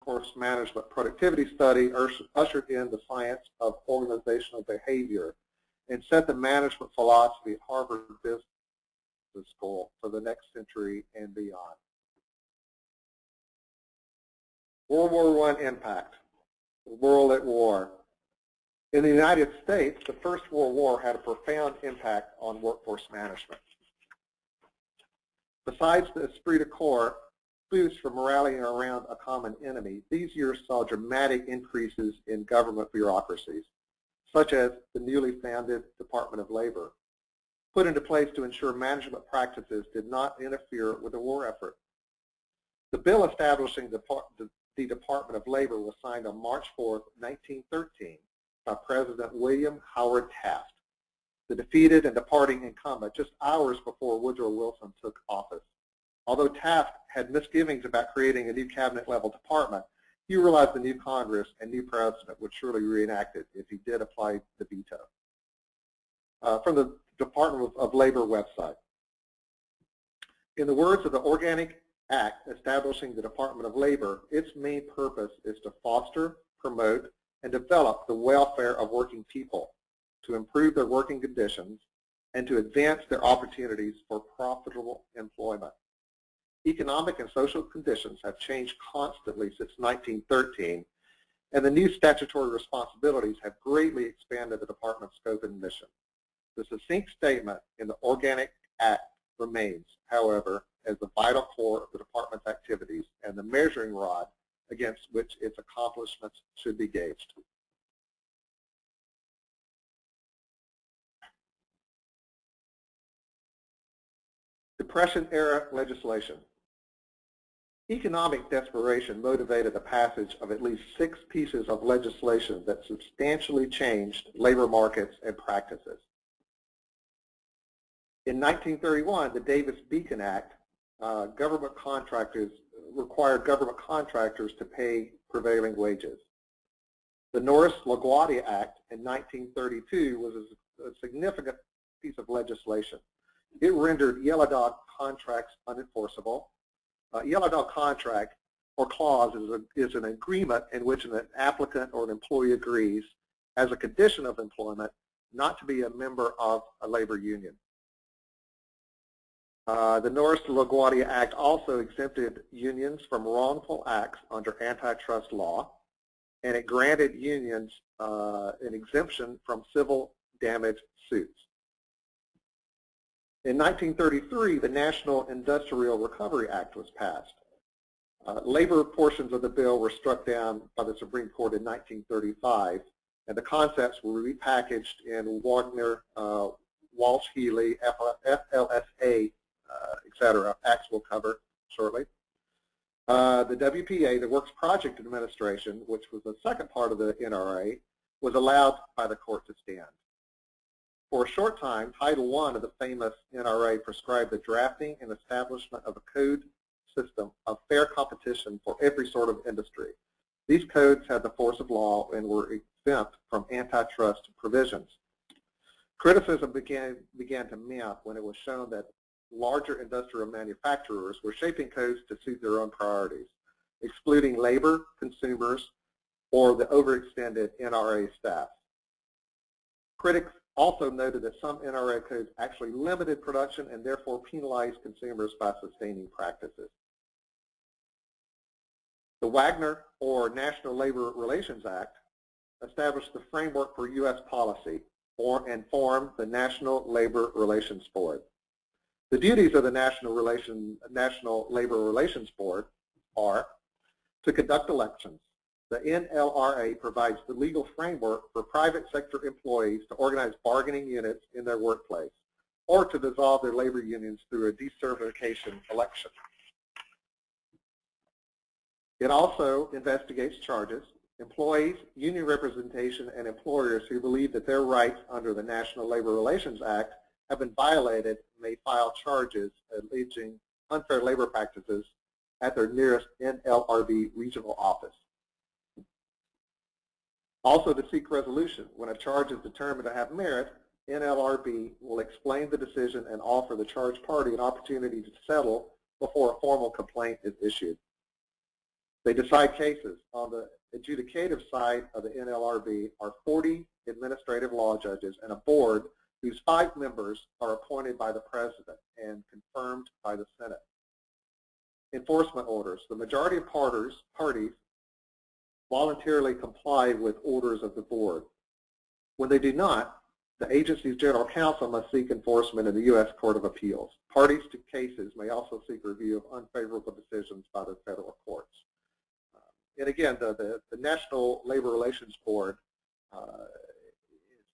workforce management productivity study ushered in the science of organizational behavior and set the management philosophy at Harvard Business School for the next century and beyond. World War I impact, the world at war. In the United States, the First World War had a profound impact on workforce management. Besides the esprit de corps, boost for rallying around a common enemy, these years saw dramatic increases in government bureaucracies, such as the newly founded Department of Labor, put into place to ensure management practices did not interfere with the war effort. The bill establishing the Department of Labor was signed on March 4, 1913 by President William Howard Taft, the defeated and departing incumbent just hours before Woodrow Wilson took office. Although Taft had misgivings about creating a new cabinet-level department, he realized the new Congress and new president would surely reenact it if he did apply the veto. From the Department of Labor website. In the words of the Organic Act establishing the Department of Labor, its main purpose is to foster, promote, and develop the welfare of working people, to improve their working conditions, and to advance their opportunities for profitable employment. Economic and social conditions have changed constantly since 1913, and the new statutory responsibilities have greatly expanded the department's scope and mission. The succinct statement in the Organic Act remains, however, as the vital core of the department's activities and the measuring rod against which its accomplishments should be gauged. Depression-era legislation. Economic desperation motivated the passage of at least 6 pieces of legislation that substantially changed labor markets and practices. In 1931, the Davis-Bacon Act required government contractors to pay prevailing wages. The Norris-LaGuardia Act in 1932 was a significant piece of legislation. It rendered yellow dog contracts unenforceable. Yellow dog contract or clause is an agreement in which an applicant or an employee agrees as a condition of employment not to be a member of a labor union. The Norris-LaGuardia Act also exempted unions from wrongful acts under antitrust law, and it granted unions an exemption from civil damage suits. In 1933, the National Industrial Recovery Act was passed. Labor portions of the bill were struck down by the Supreme Court in 1935, and the concepts were repackaged in Wagner, Walsh-Healy, FLSA, etc. Acts we'll cover shortly. The WPA, the Works Project Administration, which was the second part of the NRA, was allowed by the court to stand. For a short time, Title I of the famous NRA prescribed the drafting and establishment of a code system of fair competition for every sort of industry. These codes had the force of law and were exempt from antitrust provisions. Criticism began to mount when it was shown that larger industrial manufacturers were shaping codes to suit their own priorities, excluding labor, consumers, or the overextended NRA staff. Critics also noted that some NRA codes actually limited production and therefore penalized consumers by sustaining practices. The Wagner, or National Labor Relations Act, established the framework for U.S. policy and formed the National Labor Relations Board. The duties of the National Labor Relations Board are to conduct elections. The NLRA provides the legal framework for private sector employees to organize bargaining units in their workplace or to dissolve their labor unions through a decertification election. It also investigates charges. Employees, union representation, and employers who believe that their rights under the National Labor Relations Act have been violated may file charges alleging unfair labor practices at their nearest NLRB regional office. Also, to seek resolution, when a charge is determined to have merit, NLRB will explain the decision and offer the charged party an opportunity to settle before a formal complaint is issued. They decide cases. On the adjudicative side of the NLRB are 40 administrative law judges and a board whose 5 members are appointed by the President and confirmed by the Senate. Enforcement orders. The majority of parties voluntarily comply with orders of the board. When they do not, the agency's general counsel must seek enforcement in the U.S. Court of Appeals. Parties to cases may also seek review of unfavorable decisions by the federal courts. And again, the National Labor Relations Board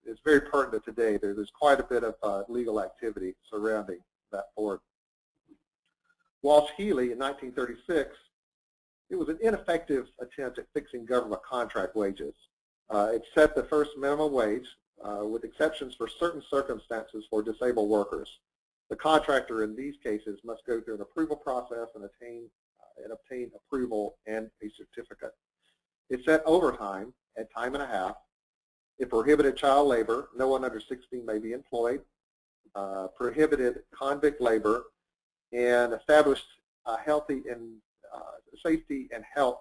is very pertinent today. There's quite a bit of legal activity surrounding that board. Walsh-Healy in 1936, it was an ineffective attempt at fixing government contract wages. It set the first minimum wage with exceptions for certain circumstances for disabled workers. The contractor in these cases must go through an approval process and obtain approval and a certificate. It set overtime at time and a half. It prohibited child labor. No one under 16 may be employed. Prohibited convict labor, and established healthy and safety and health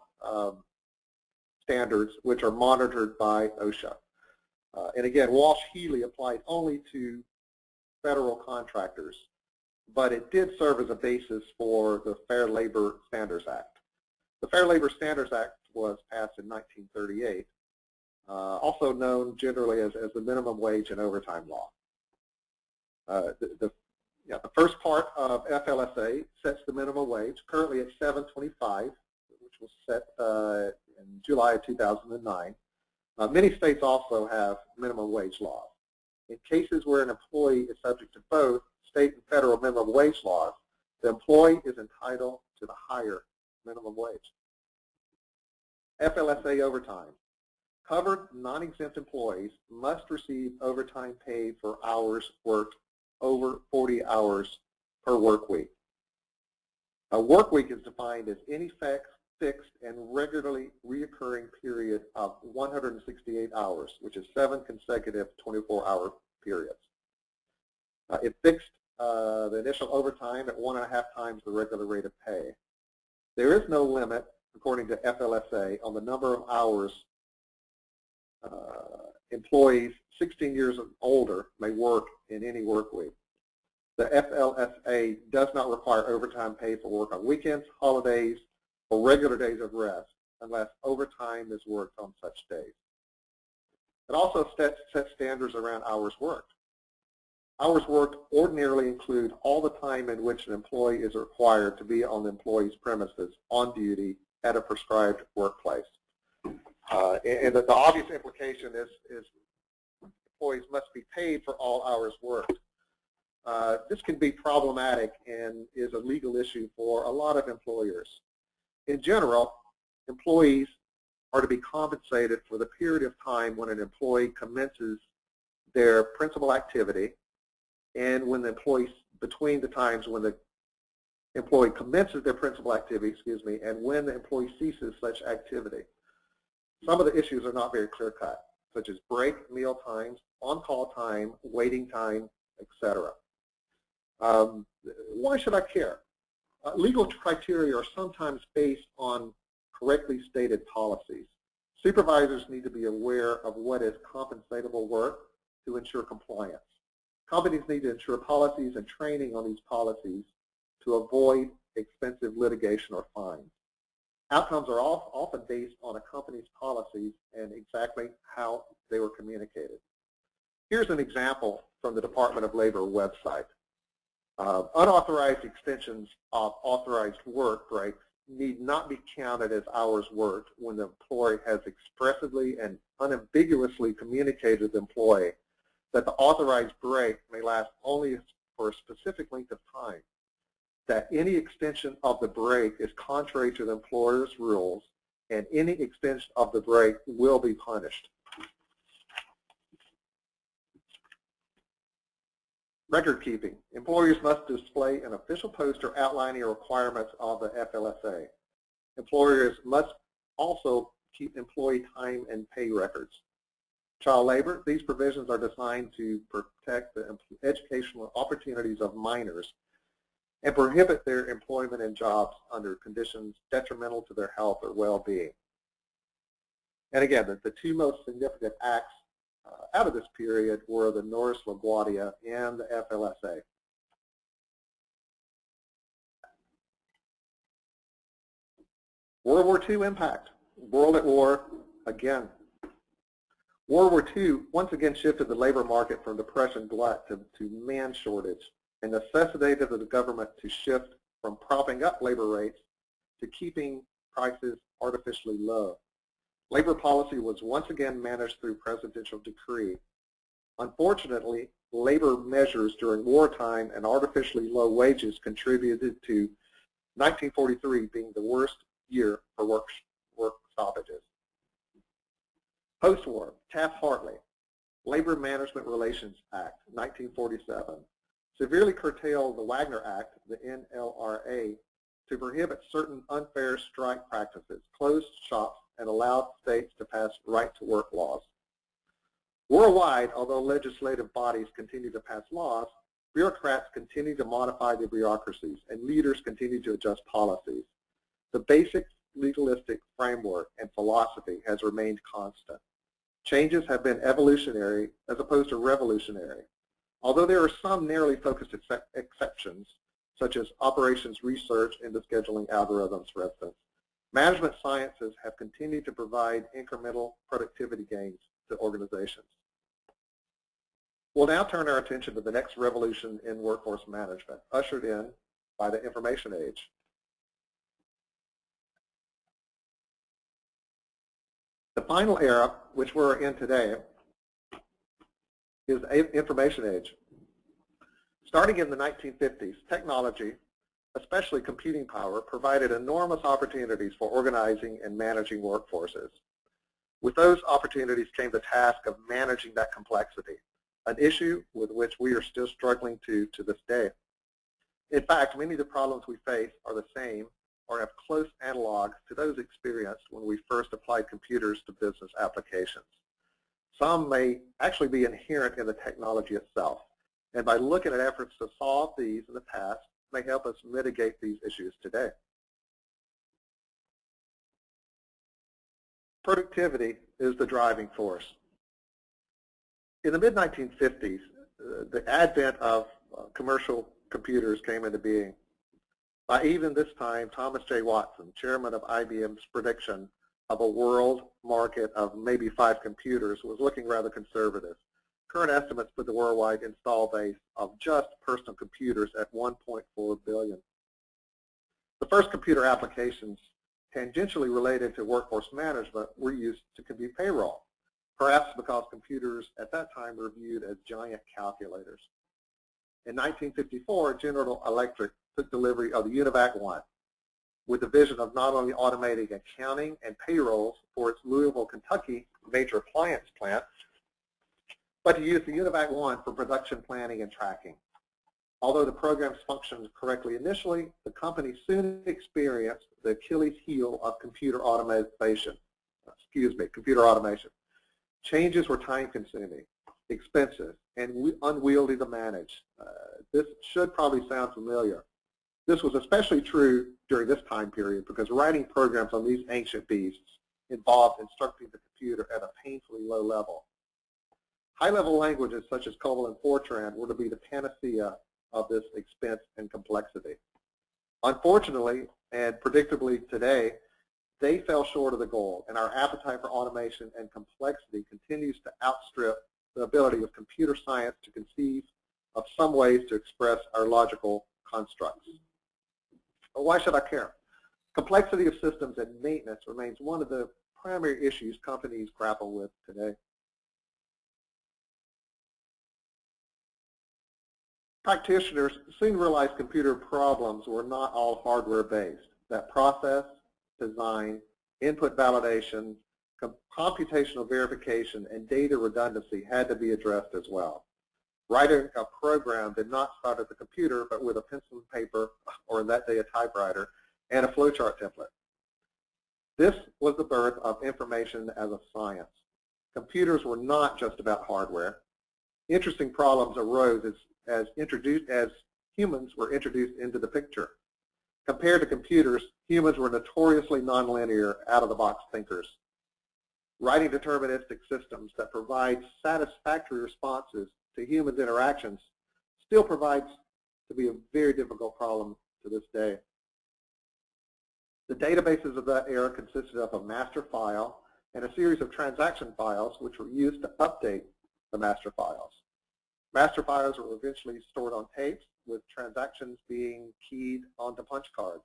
standards, which are monitored by OSHA. And again, Walsh-Healy applied only to federal contractors, but it did serve as a basis for the Fair Labor Standards Act. The Fair Labor Standards Act was passed in 1938, also known generally as the minimum wage and overtime law. The first part of FLSA sets the minimum wage, currently at $7.25, which was set in July of 2009. Many states also have minimum wage laws. In cases where an employee is subject to both state and federal minimum wage laws, the employee is entitled to the higher minimum wage. FLSA overtime. Covered non-exempt employees must receive overtime paid for hours worked over 40 hours per work week. A work week is defined as any fixed and regularly reoccurring period of 168 hours, which is 7 consecutive 24-hour periods. It fixed the initial overtime at 1.5 times the regular rate of pay. There is no limit, according to FLSA, on the number of hours employees 16 years and older may work in any work week. The FLSA does not require overtime pay for work on weekends, holidays, or regular days of rest unless overtime is worked on such days. It also sets standards around hours worked. Hours worked ordinarily include all the time in which an employee is required to be on the employee's premises on duty at a prescribed workplace. And the obvious implication is employees must be paid for all hours worked. This can be problematic and is a legal issue for a lot of employers. In general, employees are to be compensated for the period of time when an employee commences their principal activity and when the employee, between the times when the employee commences their principal activity, and when the employee ceases such activity. Some of the issues are not very clear-cut, such as break, meal times, on-call time, waiting time, etc. Why should I care? Legal criteria are sometimes based on correctly stated policies. Supervisors need to be aware of what is compensatable work to ensure compliance. Companies need to ensure policies and training on these policies to avoid expensive litigation or fines. Outcomes are often based on a company's policies and exactly how they were communicated. Here's an example from the Department of Labor website. Unauthorized extensions of authorized work breaks need not be counted as hours worked when the employee has expressively and unambiguously communicated to the employee that the authorized break may last only for a specific length of time, that any extension of the break is contrary to the employer's rules, and any extension of the break will be punished. Record keeping. Employers must display an official poster outlining the requirements of the FLSA. Employers must also keep employee time and pay records. Child labor. These provisions are designed to protect the educational opportunities of minors and prohibit their employment in jobs under conditions detrimental to their health or well-being. And again, the two most significant acts out of this period were the Norris LaGuardia and the FLSA. World War II impact. World at war again. World War II once again shifted the labor market from depression glut to man shortage and necessitated the government to shift from propping up labor rates to keeping prices artificially low. Labor policy was once again managed through presidential decree. Unfortunately, labor measures during wartime and artificially low wages contributed to 1943 being the worst year for work stoppages. Post-war, Taft-Hartley, Labor Management Relations Act, 1947, severely curtailed the Wagner Act, the NLRA, to prohibit certain unfair strike practices, closed shops, and allowed states to pass right-to-work laws. Worldwide, although legislative bodies continue to pass laws, bureaucrats continue to modify the bureaucracies, and leaders continue to adjust policies. The basic legalistic framework and philosophy has remained constant. Changes have been evolutionary as opposed to revolutionary. Although there are some narrowly focused exceptions, such as operations research into scheduling algorithms, for instance, management sciences have continued to provide incremental productivity gains to organizations. We'll now turn our attention to the next revolution in workforce management, ushered in by the information age. The final era, which we're in today, is information age. Starting in the 1950s, technology, especially computing power, provided enormous opportunities for organizing and managing workforces. With those opportunities came the task of managing that complexity, an issue with which we are still struggling to this day. In fact, many of the problems we face are the same or have close analogs to those experienced when we first applied computers to business applications. Some may actually be inherent in the technology itself, and by looking at efforts to solve these in the past may help us mitigate these issues today. Productivity is the driving force. In the mid-1950s, the advent of commercial computers came into being. By even this time, Thomas J. Watson, chairman of IBM's prediction of a world market of maybe 5 computers, was looking rather conservative. Current estimates put the worldwide install base of just personal computers at 1.4 billion. The first computer applications tangentially related to workforce management were used to compute payroll, perhaps because computers at that time were viewed as giant calculators. In 1954, General Electric took delivery of the UNIVAC 1 with the vision of not only automating accounting and payrolls for its Louisville, Kentucky major appliance plant, but to use the UNIVAC 1 for production planning and tracking. Although the programs functioned correctly initially, the company soon experienced the Achilles heel of computer automation. Changes were time-consuming, expensive, and unwieldy to manage. This should probably sound familiar. This was especially true during this time period because writing programs on these ancient beasts involved instructing the computer at a painfully low level. High-level languages such as COBOL and Fortran were to be the panacea of this expense and complexity. Unfortunately, and predictably today, they fell short of the goal, and our appetite for automation and complexity continues to outstrip the ability of computer science to conceive of some ways to express our logical constructs. But why should I care? Complexity of systems and maintenance remains one of the primary issues companies grapple with today. Practitioners soon realized computer problems were not all hardware-based, that process, design, input validation, computational verification, and data redundancy had to be addressed as well. Writing a program did not start at the computer, but with a pencil and paper, or in that day a typewriter, and a flowchart template. This was the birth of information as a science. Computers were not just about hardware. Interesting problems arose as humans were introduced into the picture. Compared to computers, humans were notoriously nonlinear, out-of-the-box thinkers. Writing deterministic systems that provide satisfactory responses to human interactions still provides to be a very difficult problem to this day. The databases of that era consisted of a master file and a series of transaction files which were used to update the master files. Master files were eventually stored on tapes, with transactions being keyed onto punch cards.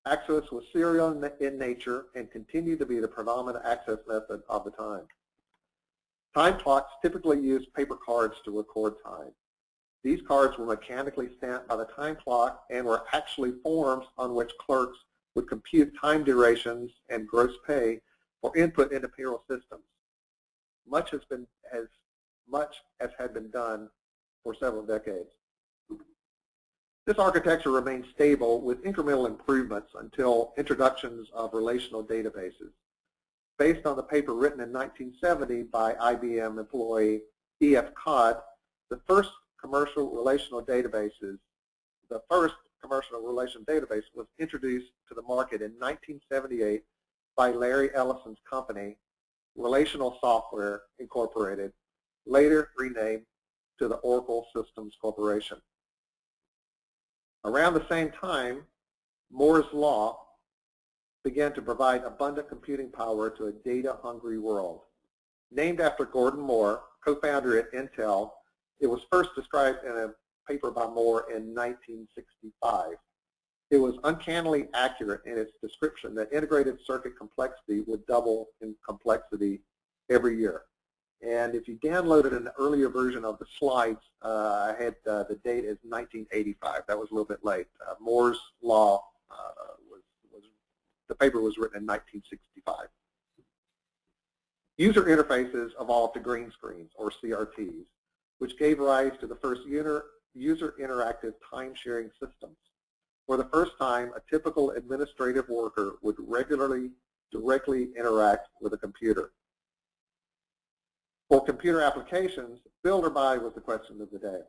Access was serial in nature and continued to be the predominant access method of the time. Time clocks typically used paper cards to record time. These cards were mechanically stamped by the time clock and were actually forms on which clerks would compute time durations and gross pay for input into payroll systems. Much as had been done for several decades. This architecture remained stable with incremental improvements until introductions of relational databases. Based on the paper written in 1970 by IBM employee E.F. Codd, the first commercial relational database was introduced to the market in 1978 by Larry Ellison's company, Relational Software Incorporated, later renamed to the Oracle Systems Corporation. Around the same time, Moore's Law began to provide abundant computing power to a data-hungry world. Named after Gordon Moore, co-founder at Intel, it was first described in a paper by Moore in 1965. It was uncannily accurate in its description that integrated circuit complexity would double in complexity every year. And if you downloaded an earlier version of the slides, I had the date is 1985. That was a little bit late. Moore's Law, the paper was written in 1965. User interfaces evolved to green screens, or CRTs, which gave rise to the first user interactive time-sharing systems. For the first time, a typical administrative worker would directly interact with a computer. For computer applications, build or buy was the question of the day.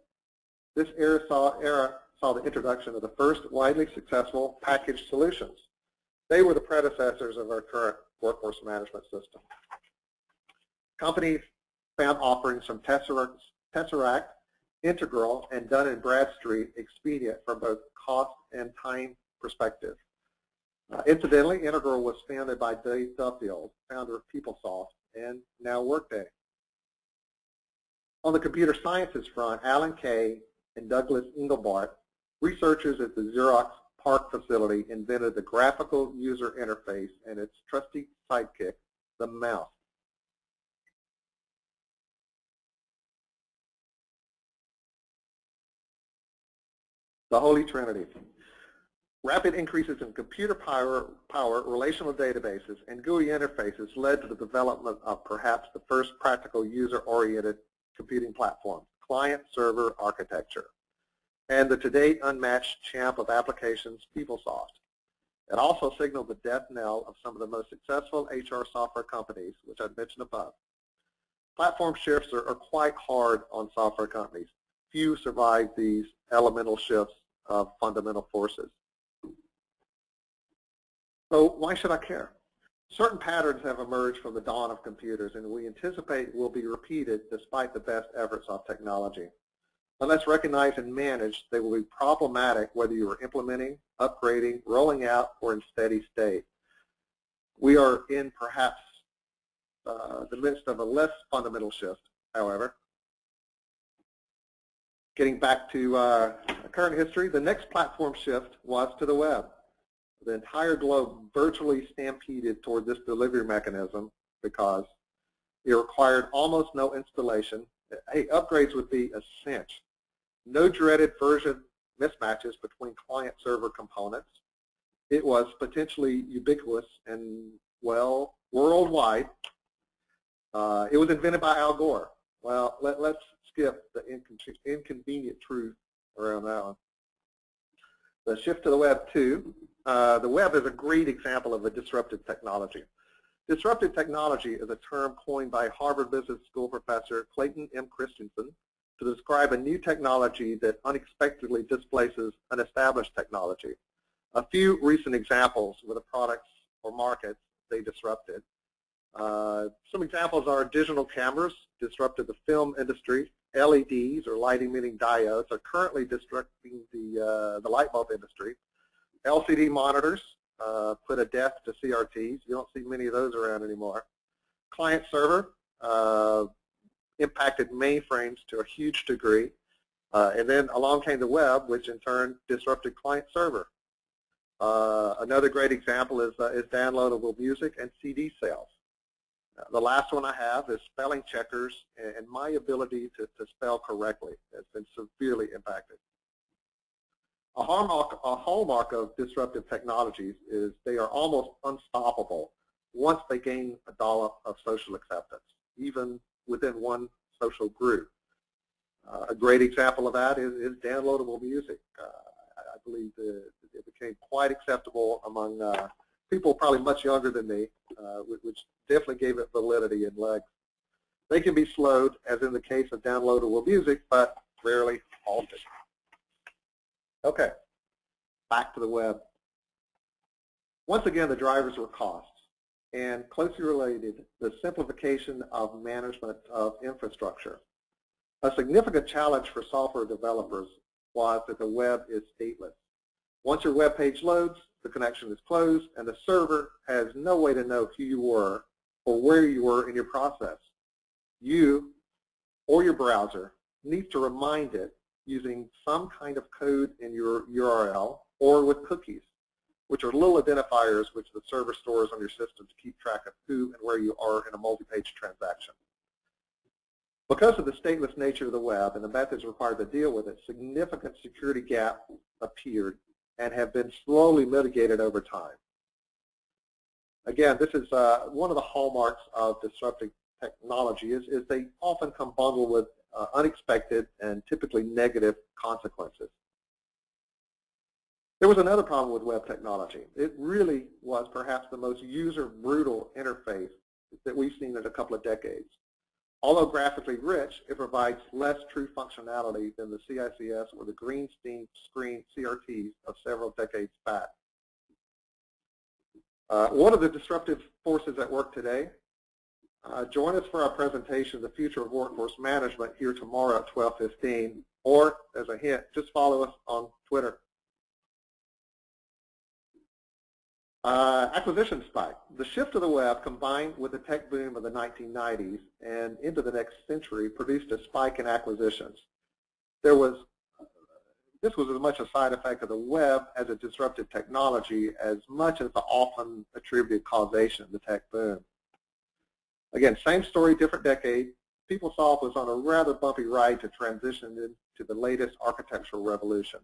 This era saw the introduction of the first widely successful packaged solutions. They were the predecessors of our current workforce management system. Companies found offerings from Tesseract, Integral, and Dun & Bradstreet expedient from both cost and time perspective. Incidentally, Integral was founded by Dave Duffield, founder of PeopleSoft, and now Workday. On the computer sciences front, Alan Kay and Douglas Engelbart, researchers at the Xerox PARC facility, invented the graphical user interface and its trusty sidekick, the mouse. The Holy Trinity. Rapid increases in computer power, relational databases, and GUI interfaces led to the development of perhaps the first practical user-oriented computing platform, client-server architecture, and the today unmatched champ of applications, PeopleSoft. It also signaled the death knell of some of the most successful HR software companies, which I've mentioned above. Platform shifts are quite hard on software companies. Few survive these elemental shifts of fundamental forces. So why should I care? Certain patterns have emerged from the dawn of computers, and we anticipate will be repeated despite the best efforts of technology. Unless recognized and managed, they will be problematic whether you are implementing, upgrading, rolling out, or in steady state. We are in perhaps the midst of a less fundamental shift, however. Getting back to current history, the next platform shift was to the web. The entire globe virtually stampeded toward this delivery mechanism because it required almost no installation. Hey, upgrades would be a cinch. No dreaded version mismatches between client-server components. It was potentially ubiquitous and, well, worldwide. It was invented by Al Gore. Well, let's skip the inconvenient truth around that one. The shift to the web, too. The web is a great example of a disruptive technology. Disruptive technology is a term coined by Harvard Business School professor Clayton M. Christensen to describe a new technology that unexpectedly displaces an established technology. A few recent examples with the products or markets they disrupted. Some examples are digital cameras disrupted the film industry. LEDs, or light-emitting diodes, are currently disrupting the light bulb industry. LCD monitors put a death to CRTs. You don't see many of those around anymore. Client server impacted mainframes to a huge degree. And then along came the web, which in turn disrupted client server. Another great example is downloadable music and CD sales. The last one I have is spelling checkers, and my ability to spell correctly has been severely impacted. A hallmark of disruptive technologies is they are almost unstoppable once they gain a dollop of social acceptance, even within one social group. A great example of that is downloadable music. I believe it became quite acceptable among people probably much younger than me, which definitely gave it validity and legs. They can be slowed, as in the case of downloadable music, but rarely halted. Okay, back to the web. Once again, the drivers were costs, and closely related, the simplification of management of infrastructure. A significant challenge for software developers was that the web is stateless. Once your web page loads, the connection is closed, and the server has no way to know who you were or where you were in your process. You or your browser needs to remind it using some kind of code in your URL or with cookies, which are little identifiers which the server stores on your system to keep track of who and where you are in a multi-page transaction. Because of the stateless nature of the web and the methods required to deal with it, significant security gaps appeared and have been slowly mitigated over time. Again, this is one of the hallmarks of disruptive technology is they often come bundled with unexpected and typically negative consequences. There was another problem with web technology. It really was perhaps the most user-brutal interface that we've seen in a couple of decades. Although graphically rich, it provides less true functionality than the CICS or the green screen CRTs of several decades back. What are the disruptive forces at work today? Join us for our presentation, The Future of Workforce Management, here tomorrow at 12:15, or as a hint, just follow us on Twitter. Acquisition spike. The shift to the web combined with the tech boom of the 1990s and into the next century produced a spike in acquisitions. This was as much a side effect of the web as a disruptive technology as much as the often attributed causation of the tech boom. Again, same story, different decade. PeopleSoft was on a rather bumpy ride to transition into the latest architectural revolution.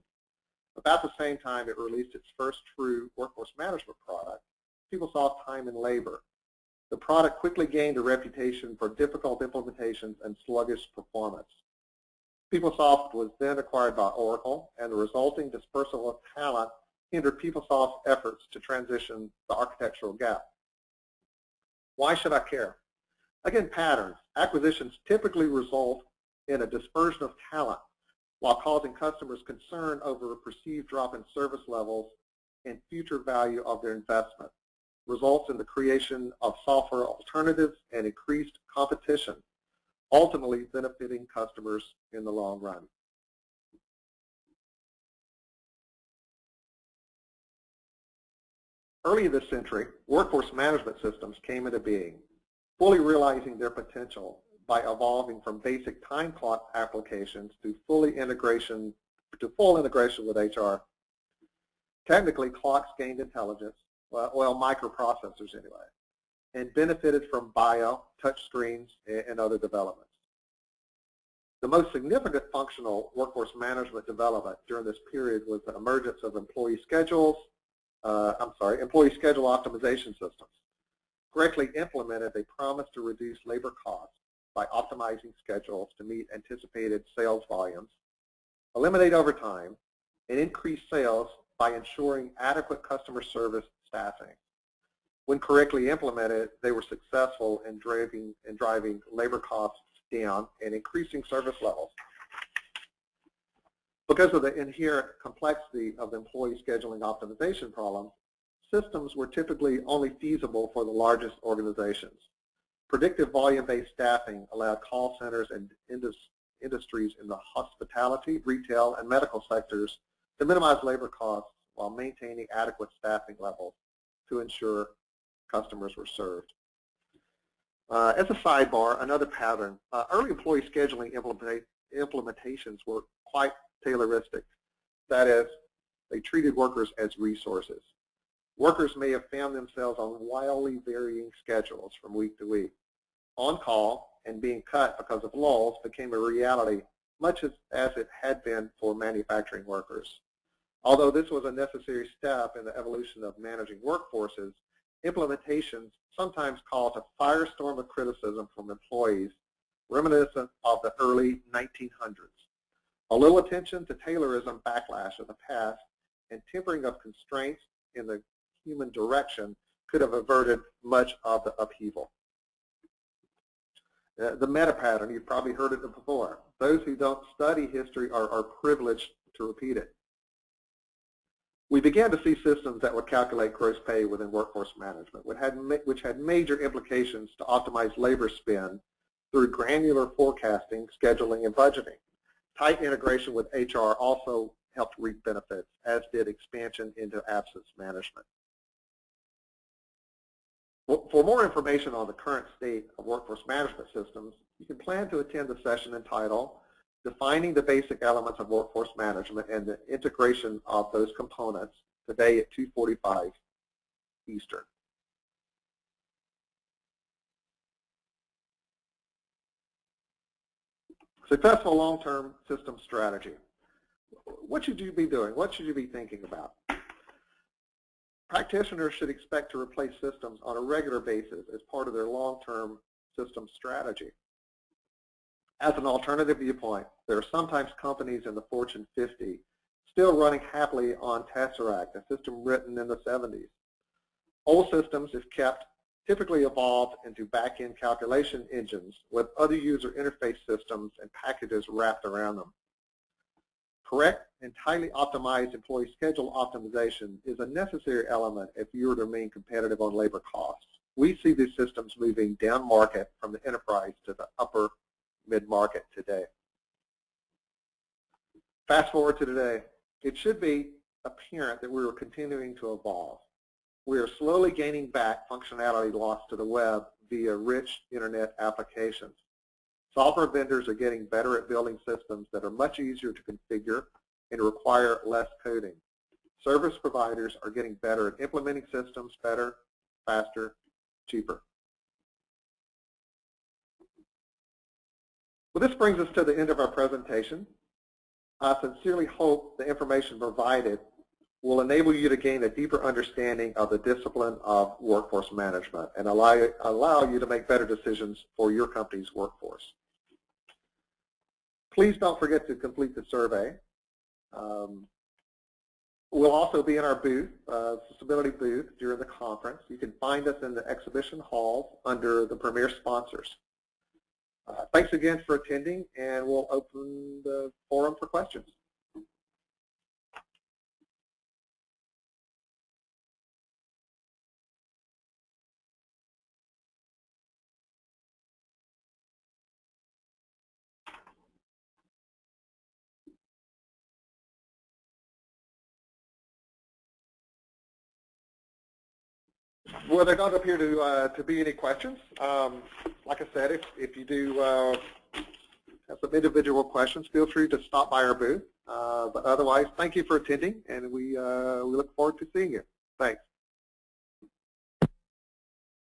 About the same time, it released its first true workforce management product, PeopleSoft Time and Labor. The product quickly gained a reputation for difficult implementations and sluggish performance. PeopleSoft was then acquired by Oracle, and the resulting dispersal of talent hindered PeopleSoft's efforts to transition the architectural gap. Why should I care? Again, patterns. Acquisitions typically result in a dispersion of talent while causing customers concern over a perceived drop in service levels and future value of their investment. Results in the creation of software alternatives and increased competition, ultimately benefiting customers in the long run. Early this century, workforce management systems came into being, fully realizing their potential by evolving from basic time clock applications to full integration with HR. Technically, clocks gained intelligence, well, microprocessors anyway, and benefited from bio, touch screens, and other developments. The most significant functional workforce management development during this period was the emergence of employee schedule optimization systems. Correctly implemented, they promise to reduce labor costs by optimizing schedules to meet anticipated sales volumes, eliminate overtime, and increase sales by ensuring adequate customer service staffing. When correctly implemented, they were successful in driving labor costs down and increasing service levels. Because of the inherent complexity of the employee scheduling optimization problem, systems were typically only feasible for the largest organizations. Predictive volume-based staffing allowed call centers and industries in the hospitality, retail, and medical sectors to minimize labor costs while maintaining adequate staffing levels to ensure customers were served. As a sidebar, another pattern, early employee scheduling implementations were quite Tayloristic. That is, they treated workers as resources. Workers may have found themselves on wildly varying schedules from week to week. On-call and being cut because of lulls became a reality, much as it had been for manufacturing workers. Although this was a necessary step in the evolution of managing workforces, implementations sometimes caused a firestorm of criticism from employees reminiscent of the early 1900s. A little attention to Taylorism backlash of the past and tempering of constraints in the human direction could have averted much of the upheaval. The meta pattern, you've probably heard it before. Those who don't study history are privileged to repeat it. We began to see systems that would calculate gross pay within workforce management, which had major implications to optimize labor spend through granular forecasting, scheduling, and budgeting. Tight integration with HR also helped reap benefits, as did expansion into absence management. For more information on the current state of workforce management systems, you can plan to attend the session entitled Defining the Basic Elements of Workforce Management and the Integration of Those Components today at 2:45 Eastern. Successful long-term system strategy. What should you be doing? What should you be thinking about? Practitioners should expect to replace systems on a regular basis as part of their long-term system strategy. As an alternative viewpoint, there are sometimes companies in the Fortune 50 still running happily on Tesseract, a system written in the 70s. Old systems, if kept, typically evolved into back-end calculation engines with other user interface systems and packages wrapped around them. Correct and tightly optimized employee schedule optimization is a necessary element if you are to remain competitive on labor costs. We see these systems moving down market from the enterprise to the upper mid-market today. Fast forward to today. It should be apparent that we are continuing to evolve. We are slowly gaining back functionality lost to the web via rich internet applications. Software vendors are getting better at building systems that are much easier to configure and require less coding. Service providers are getting better at implementing systems better, faster, cheaper. Well, this brings us to the end of our presentation. I sincerely hope the information provided will enable you to gain a deeper understanding of the discipline of workforce management and allow you to make better decisions for your company's workforce. Please don't forget to complete the survey. We'll also be in our booth, Sability booth, during the conference. You can find us in the exhibition hall under the premier sponsors. Thanks again for attending, and we'll open the forum for questions. Well, there don't appear to be any questions. Like I said, if you do have some individual questions, feel free to stop by our booth. But otherwise, thank you for attending, and we look forward to seeing you. Thanks.